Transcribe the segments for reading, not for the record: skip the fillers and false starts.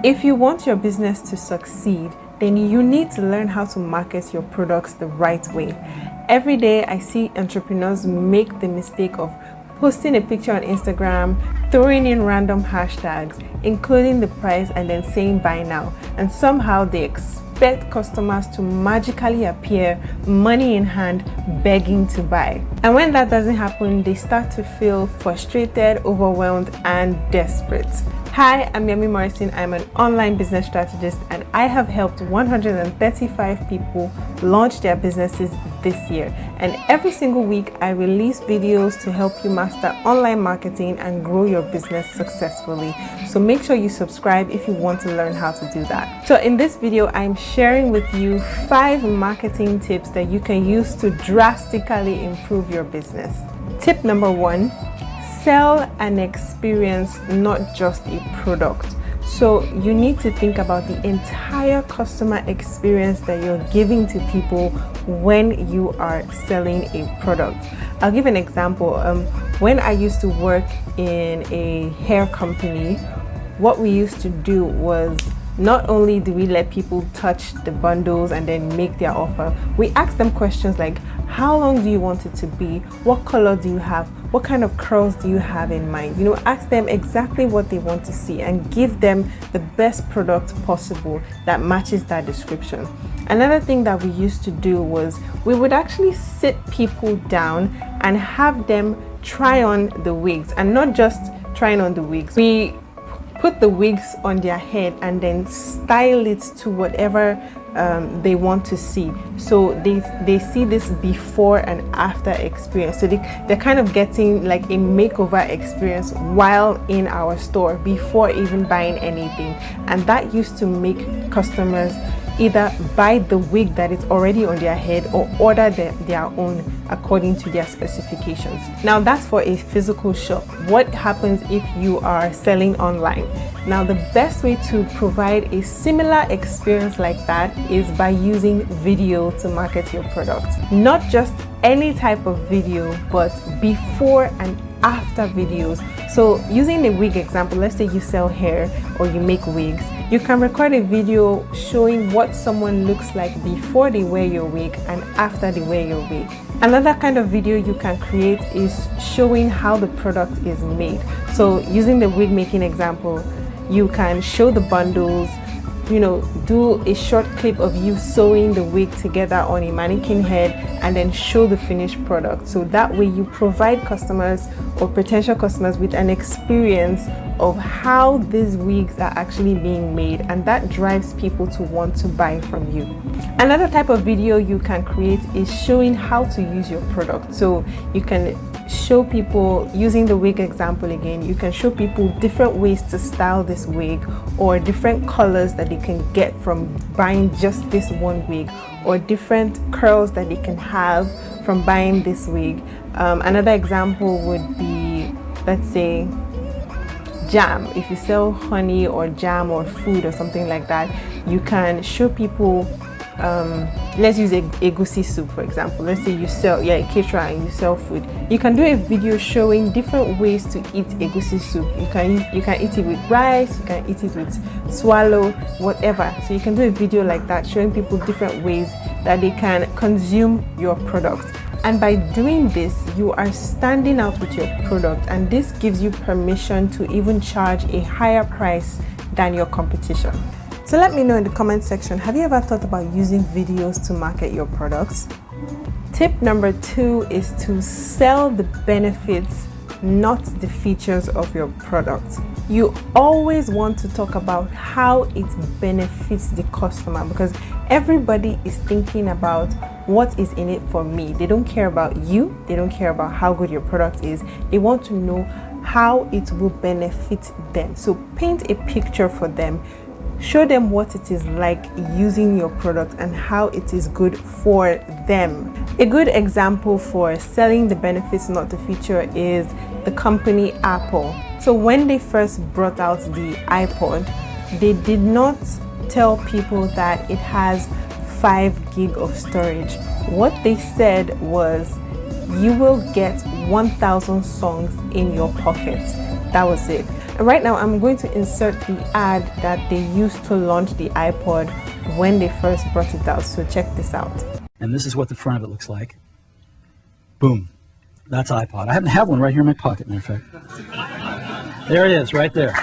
If you want your business to succeed, then you need to learn how to market your products the right way. Every day I see entrepreneurs make the mistake of posting a picture on Instagram, throwing in random hashtags, including the price, and then saying buy now. And somehow they expect customers to magically appear, money in hand, begging to buy. And when that doesn't happen, they start to feel frustrated, overwhelmed, and desperate. Hi, I'm Yemi Morrison. I'm an online business strategist, and I have helped 135 people launch their businesses this year. And every single week, I release videos to help you master online marketing and grow your business successfully. So make sure you subscribe if you want to learn how to do that. So in this video, I'm sharing with you 5 marketing tips that you can use to drastically improve your business. Tip number 1. Sell an experience, not just a product. So you need to think about the entire customer experience that you're giving to people when you are selling a product. I'll give an example. When I used to work in a hair company, what we used to do was not only do we let people touch the bundles and then make their offer, we ask them questions like, how long do you want it to be? What color do you have? What kind of curls do you have in mind? Ask them exactly what they want to see and give them the best product possible that matches that description. Another thing that we used to do was we would actually sit people down and have them try on the wigs, and not just trying on the wigs. We put the wigs on their head and then style it to whatever they want to see. So they see this before and after experience. So they're kind of getting like a makeover experience while in our store before even buying anything. And that used to make customers either buy the wig that is already on their head or order their own according to their specifications. Now that's for a physical shop. What happens if you are selling online? Now the best way to provide a similar experience like that is by using video to market your product. Not just any type of video, but before and after videos. So using the wig example, let's say you sell hair or you make wigs, you can record a video showing what someone looks like before they wear your wig and after they wear your wig. Another kind of video you can create is showing how the product is made. So using the wig making example, you can show the bundles, do a short clip of you sewing the wig together on a mannequin head and then show the finished product. So that way you provide customers or potential customers with an experience of how these wigs are actually being made, and that drives people to want to buy from you. Another type of video you can create is showing how to use your product. So you can show people, using the wig example again, you can show people different ways to style this wig, or different colors that they can get from buying just this one wig, or different curls that they can have from buying this wig. Another example would be, let's say, jam. If you sell honey or jam or food or something like that, you can show people, let's use egusi soup for example. Let's say you're a caterer and you sell food. You can do a video showing different ways to eat egusi soup. You can eat it with rice, you can eat it with swallow, whatever. So you can do a video like that showing people different ways that they can consume your product. And by doing this, you are standing out with your product, and this gives you permission to even charge a higher price than your competition. So let me know in the comment section, have you ever thought about using videos to market your products? Tip number 2 is to sell the benefits, not the features of your product. You always want to talk about how it benefits the customer, because everybody is thinking about what is in it for me. They don't care about you. They don't care about how good your product is. They want to know how it will benefit them. So paint a picture for them. Show them what it is like using your product and how it is good for them. A good example for selling the benefits, not the feature, is the company Apple. So when they first brought out the iPod, they did not tell people that it has 5 gig of storage. What they said was, you will get 1,000 songs in your pocket. That was it. Right now, I'm going to insert the ad that they used to launch the iPod when they first brought it out. So check this out. And this is what the front of it looks like. Boom. That's iPod. I happen to have one right here in my pocket, matter of fact. There it is, right there.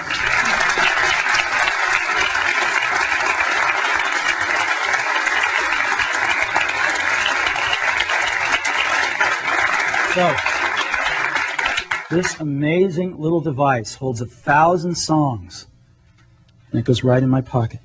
So, this amazing little device holds 1,000 songs, and it goes right in my pocket.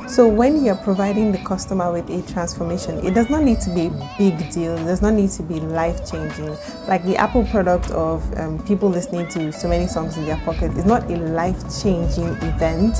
So when you're providing the customer with a transformation, it does not need to be a big deal. It does not need to be life-changing. Like the Apple product of people listening to so many songs in their pocket is not a life-changing event.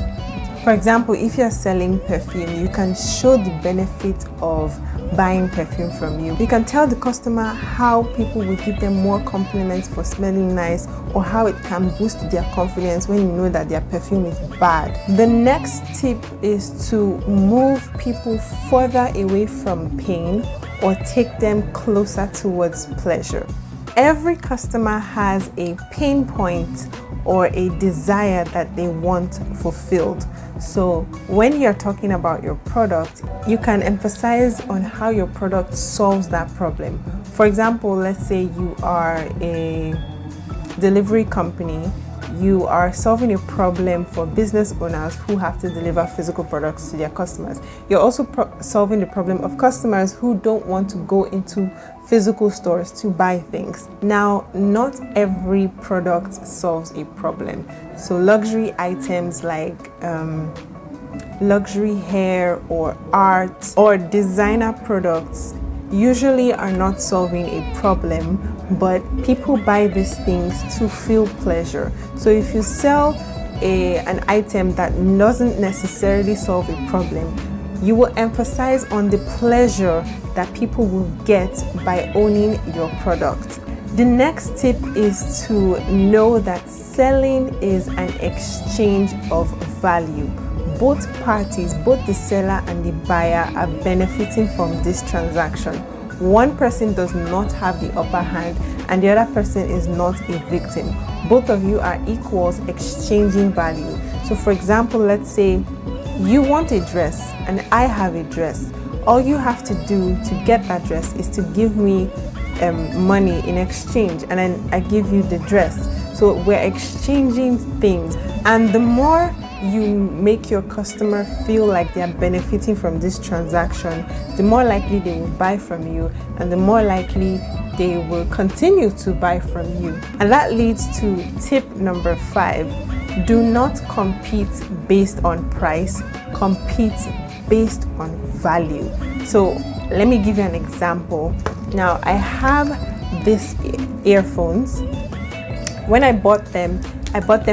For example, if you're selling perfume, you can show the benefit of buying perfume from you. You can tell the customer how people will give them more compliments for smelling nice, or how it can boost their confidence when you know that their perfume is bad. The next tip is to move people further away from pain or take them closer towards pleasure. Every customer has a pain point or a desire that they want fulfilled. So when you're talking about your product, you can emphasize on how your product solves that problem. For example, let's say you are a delivery company. You are solving a problem for business owners who have to deliver physical products to their customers. You're also solving the problem of customers who don't want to go into physical stores to buy things. Now, not every product solves a problem. So luxury items like luxury hair or art or designer products usually are not solving a problem, but people buy these things to feel pleasure. So if you sell an item that doesn't necessarily solve a problem, you will emphasize on the pleasure that people will get by owning your product. The next tip is to know that selling is an exchange of value. Both parties, both the seller and the buyer, are benefiting from this transaction. One person does not have the upper hand and the other person is not a victim. Both of you are equals exchanging value. So for example, let's say you want a dress and I have a dress. All you have to do to get that dress is to give me money in exchange, and then I give you the dress. So we're exchanging things, and the more you make your customer feel like they are benefiting from this transaction, the more likely they will buy from you, and the more likely they will continue to buy from you. And that leads to tip number 5. Do not compete based on price, compete based on value. So let me give you an example. Now, I have these earphones. When I bought them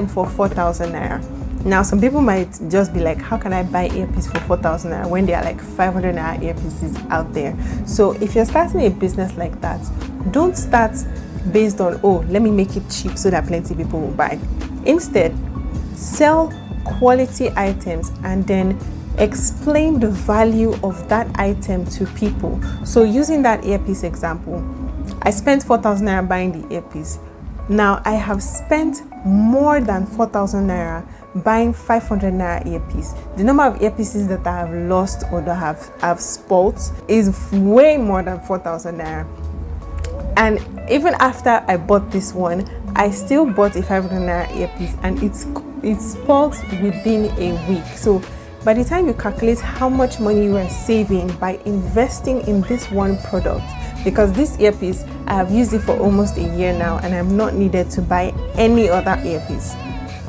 for 4,000 naira. Now, some people might just be like, how can I buy earpiece for 4,000 naira when there are like 500 naira earpieces out there? So if you're starting a business like that, don't start based on, oh, let me make it cheap so that plenty of people will buy. Instead, sell quality items and then explain the value of that item to people. So using that earpiece example, I spent 4,000 naira buying the earpiece. Now I have spent more than 4,000 naira buying 500 naira earpiece. The number of earpieces that I have lost or that I've spoiled is way more than 4,000 naira. And even after I bought this one, I still bought a 500 naira earpiece, and it spoiled within a week. So by the time you calculate how much money you are saving by investing in this one product, because this earpiece, I have used it for almost a year now and I've not needed to buy any other earpiece.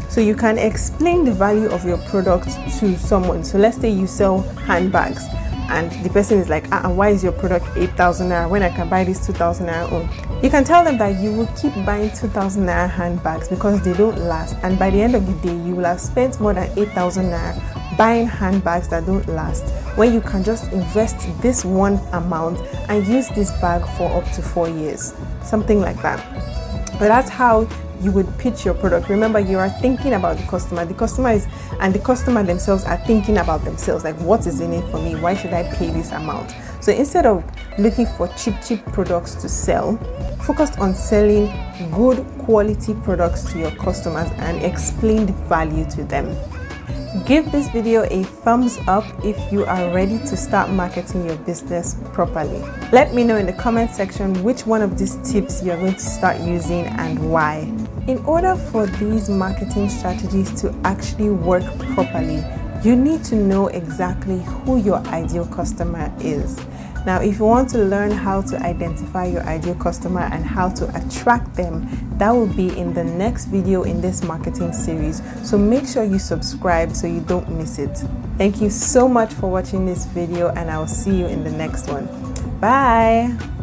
So you can explain the value of your product to someone. So let's say you sell handbags and the person is like, why is your product 8,000 naira when I can buy this 2,000 naira own? You can tell them that you will keep buying 2,000 naira handbags because they don't last, and by the end of the day you will have spent more than 8,000 naira buying handbags that don't last, when you can just invest this one amount and use this bag for up to 4 years, something like that. But that's how you would pitch your product. Remember, you are thinking about the customer. The customer themselves are thinking about themselves, like, what is in it for me? Why should I pay this amount? So instead of looking for cheap products to sell, focus on selling good quality products to your customers and explain the value to them. Give this video a thumbs up if you are ready to start marketing your business properly. Let me know in the comment section which one of these tips you're going to start using and why. In order for these marketing strategies to actually work properly, you need to know exactly who your ideal customer is. Now, if you want to learn how to identify your ideal customer and how to attract them, that will be in the next video in this marketing series. So make sure you subscribe so you don't miss it. Thank you so much for watching this video, and I will see you in the next one. Bye.